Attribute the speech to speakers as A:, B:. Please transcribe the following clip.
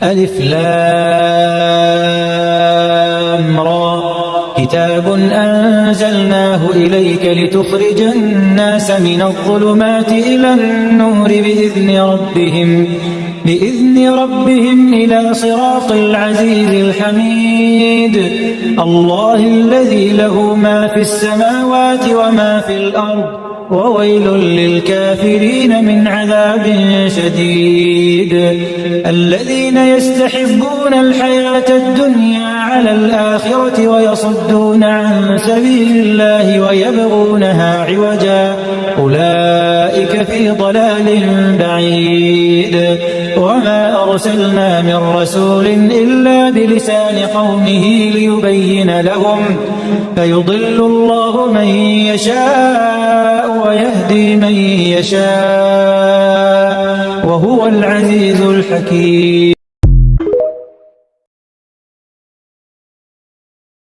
A: ألف لام را كتاب أنزلناه إليك لتخرج الناس من الظلمات إلى النور بإذن ربهم إلى صراط العزيز الحميد الله الذي له ما في السماوات وما في الأرض وويل للكافرين من عذاب شديد الذين يستحبون الحياة الدنيا على الآخرة ويصدون عن سبيل الله ويبغونها عوجا أولئك في ضلال بعيد وما أرسلنا من رسول إلا بلسان قومه ليبين لهم فيضل الله من يشاء ويهدي من يشاء وهو العزيز الحكيم.